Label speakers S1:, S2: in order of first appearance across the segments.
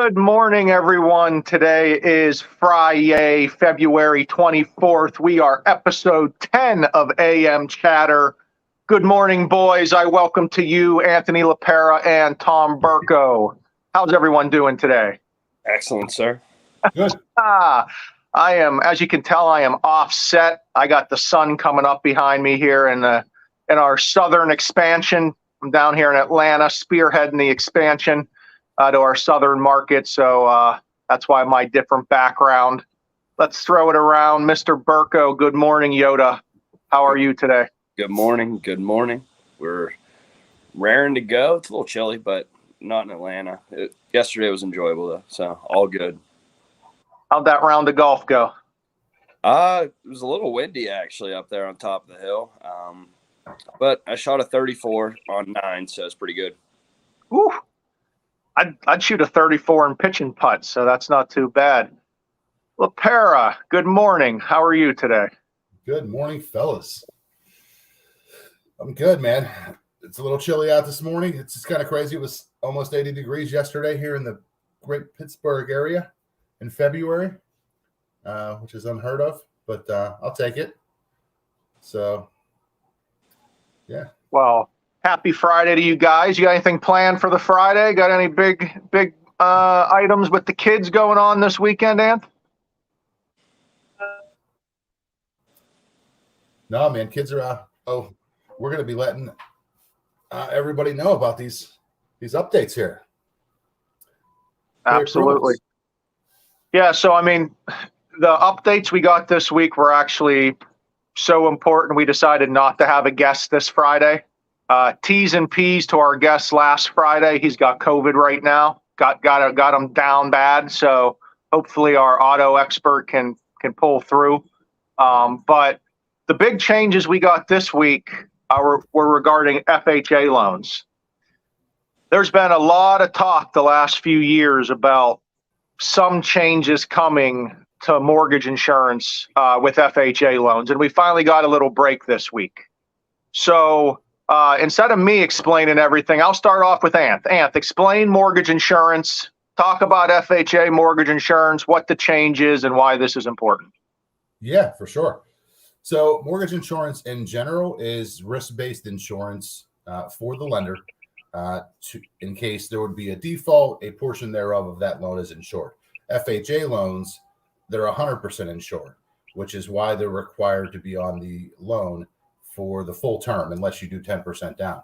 S1: Good morning, everyone. Today is Friday, February 24th. We are episode 10 of AM Chatter. Good morning, boys. I welcome to you Anthony LaPera and Tom Burko. How's everyone doing today?
S2: Excellent, sir.
S3: Good.
S1: I am, as you can tell, I am offset. I got the sun coming up behind me here in our southern expansion. I'm down here in Atlanta, spearheading the expansion to our southern market. So that's why my different background. Let's throw it around. Mr. Burko, good morning, Yoda. How are you today?
S2: Good morning. Good morning. We're raring to go. It's a little chilly, but not in Atlanta. Yesterday was enjoyable, though, so all good.
S1: How'd that round of golf go?
S2: It was a little windy, actually, up there on top of the hill. But I shot a 34 on 9, so it's pretty good.
S1: Whew. I'd shoot a 34 in pitch and putt, so that's not too bad. LaPera, good morning. How are you today?
S3: Good morning, fellas. I'm good, man. It's a little chilly out this morning. It's just kind of crazy. It was almost 80 degrees yesterday here in the great Pittsburgh area in February, which is unheard of, but I'll take it. So, yeah.
S1: Well, happy Friday to you guys. You got anything planned for the Friday? Got any big items with the kids going on this weekend, Anth?
S3: No, man, kids are we're going to be letting everybody know about these updates here.
S1: Absolutely. Yeah, so I mean, the updates we got this week were actually so important we decided not to have a guest this Friday. T's and P's to our guest last Friday. He's got COVID right now. Got him down bad. So hopefully our auto expert can pull through. But the big changes we got this week were regarding FHA loans. There's been a lot of talk the last few years about some changes coming to mortgage insurance with FHA loans, and we finally got a little break this week. So instead of me explaining everything, I'll start off with Anth. Anth, explain mortgage insurance, talk about FHA mortgage insurance, what the change is, and why this is important.
S3: Yeah, for sure. So mortgage insurance in general is risk-based insurance for the lender in case there would be a default, a portion thereof of that loan is insured. FHA loans, they're 100% insured, which is why they're required to be on the loan for the full term, unless you do 10% down.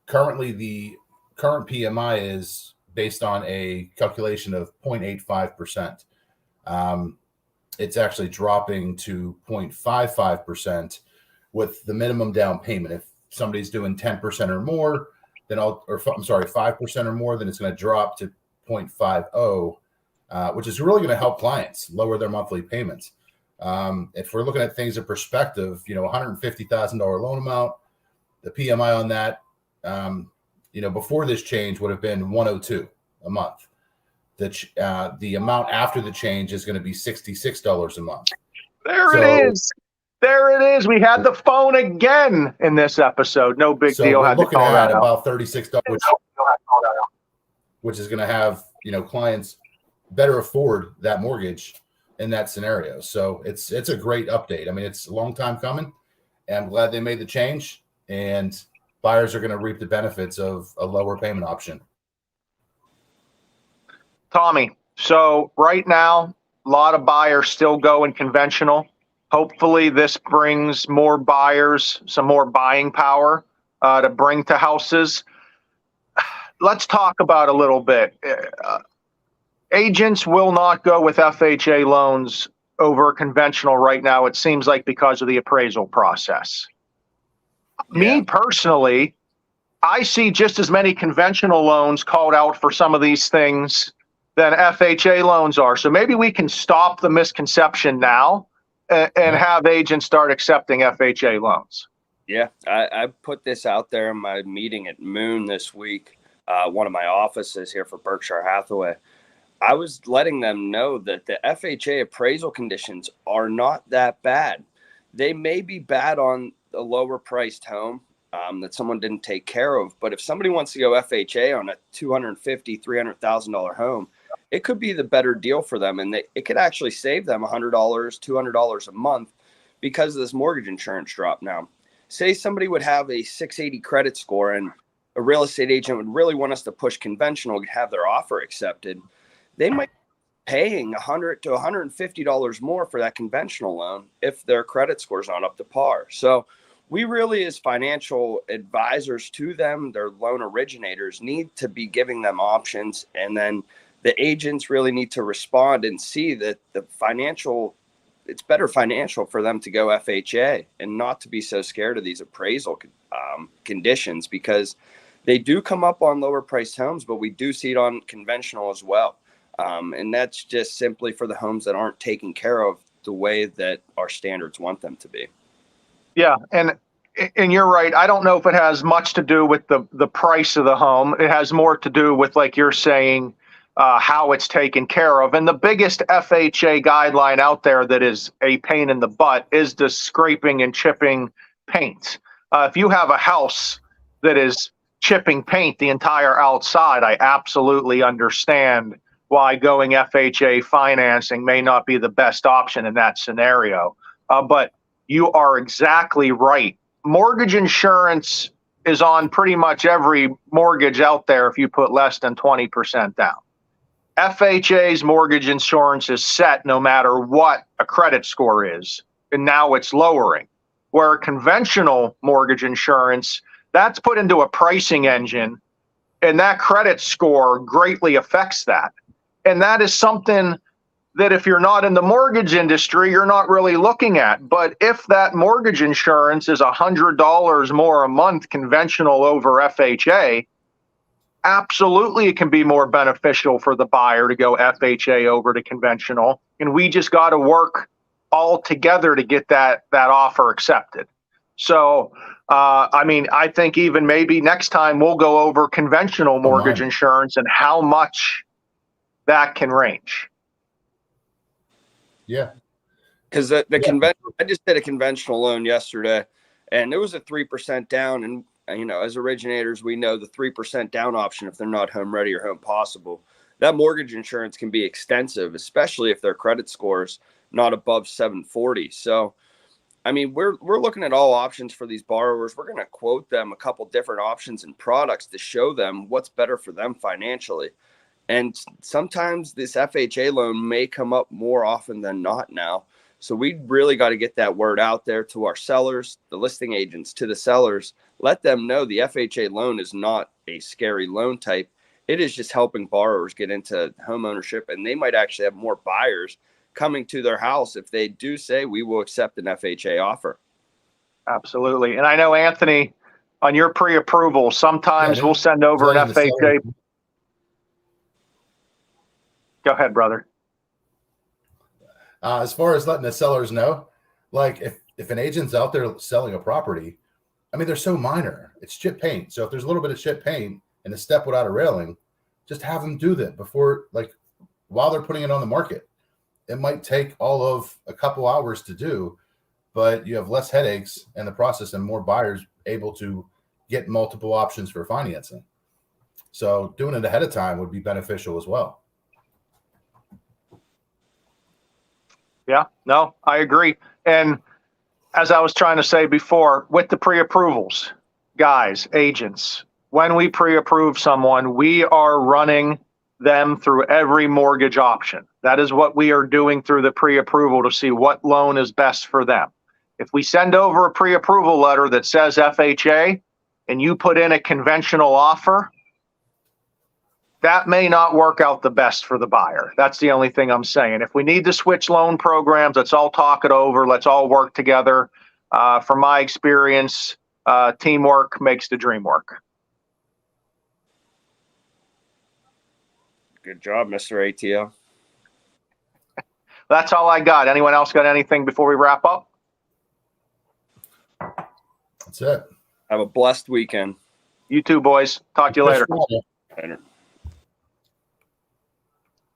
S3: Currently, the current PMI is based on a calculation of 0.85%. It's actually dropping to 0.55% with the minimum down payment. If somebody's doing 10% or more, then 5% or more, then it's going to drop to 0.50, which is really going to help clients lower their monthly payments. If we're looking at things in perspective, $150,000 loan amount, the PMI on that, before this change would have been 102 a month. The amount after the change is going to be $66 a month.
S1: It is. There it is. We had the phone again in this episode. No big deal.
S3: We're
S1: had to
S3: looking
S1: call
S3: at
S1: that
S3: about $36, which is going to have clients better afford that mortgage in that scenario. So it's a great update. I mean, it's a long time coming, and I'm glad they made the change, and buyers are going to reap the benefits of a lower payment option.
S1: Tommy, so right now, a lot of buyers still going conventional. Hopefully this brings more buyers, some more buying power to bring to houses. Let's talk about a little bit. Agents will not go with FHA loans over conventional right now, it seems like, because of the appraisal process. Yeah. Me personally, I see just as many conventional loans called out for some of these things than FHA loans are. So maybe we can stop the misconception now and have agents start accepting FHA loans.
S2: Yeah, I put this out there in my meeting at Moon this week, one of my offices here for Berkshire Hathaway. I was letting them know that the FHA appraisal conditions are not that bad. They may be bad on a lower priced home that someone didn't take care of. But if somebody wants to go FHA on a $250,000, $300,000 home, it could be the better deal for them. And it could actually save them $100, $200 a month because of this mortgage insurance drop. Now, say somebody would have a 680 credit score and a real estate agent would really want us to push conventional to have their offer accepted. They might be paying $100 to $150 more for that conventional loan if their credit score is not up to par. So we really, as financial advisors to them, their loan originators, need to be giving them options. And then the agents really need to respond and see that it's better financial for them to go FHA and not to be so scared of these appraisal conditions, because they do come up on lower priced homes, but we do see it on conventional as well. And that's just simply for the homes that aren't taken care of the way that our standards want them to be.
S1: Yeah, and you're right. I don't know if it has much to do with the price of the home. It has more to do with, like you're saying, how it's taken care of. And the biggest FHA guideline out there that is a pain in the butt is the scraping and chipping paint. If you have a house that is chipping paint the entire outside, I absolutely understand why going FHA financing may not be the best option in that scenario. But you are exactly right. Mortgage insurance is on pretty much every mortgage out there if you put less than 20% down. FHA's mortgage insurance is set no matter what a credit score is, and now it's lowering. Where conventional mortgage insurance, that's put into a pricing engine, and that credit score greatly affects that. And that is something that if you're not in the mortgage industry, you're not really looking at. But if that mortgage insurance is $100 more a month conventional over FHA, absolutely it can be more beneficial for the buyer to go FHA over to conventional. And we just got to work all together to get that offer accepted. So, I think even maybe next time we'll go over conventional mortgage insurance and how much that can range.
S3: Yeah.
S2: Because I just did a conventional loan yesterday, and it was a 3% down. And, as originators, we know the 3% down option if they're not home ready or home possible. That mortgage insurance can be extensive, especially if their credit score's not above 740. So, we're looking at all options for these borrowers. We're going to quote them a couple different options and products to show them what's better for them financially. And sometimes this FHA loan may come up more often than not now. So we really got to get that word out there to our sellers, the listing agents, to the sellers. Let them know the FHA loan is not a scary loan type. It is just helping borrowers get into home ownership, and they might actually have more buyers coming to their house if they do say we will accept an FHA offer.
S1: Absolutely. And I know, Anthony, on your pre-approval, sometimes we'll send over an FHA. Go ahead, brother.
S3: As far as letting the sellers know, like if an agent's out there selling a property, they're so minor. It's chip paint. So if there's a little bit of chip paint and a step without a railing, just have them do that before, while they're putting it on the market. It might take all of a couple hours to do, but you have less headaches in the process and more buyers able to get multiple options for financing. So doing it ahead of time would be beneficial as well.
S1: Yeah, no, I agree. And as I was trying to say before, with the pre-approvals, guys, agents, when we pre-approve someone, we are running them through every mortgage option. That is what we are doing through the pre-approval to see what loan is best for them. If we send over a pre-approval letter that says FHA and you put in a conventional offer, that may not work out the best for the buyer. That's the only thing I'm saying. If we need to switch loan programs, let's all talk it over. Let's all work together. From my experience, teamwork makes the dream work.
S2: Good job, Mr. ATL.
S1: That's all I got. Anyone else got anything before we wrap up?
S3: That's it.
S2: Have a blessed weekend.
S1: You too, boys. Talk to you later.
S2: Later.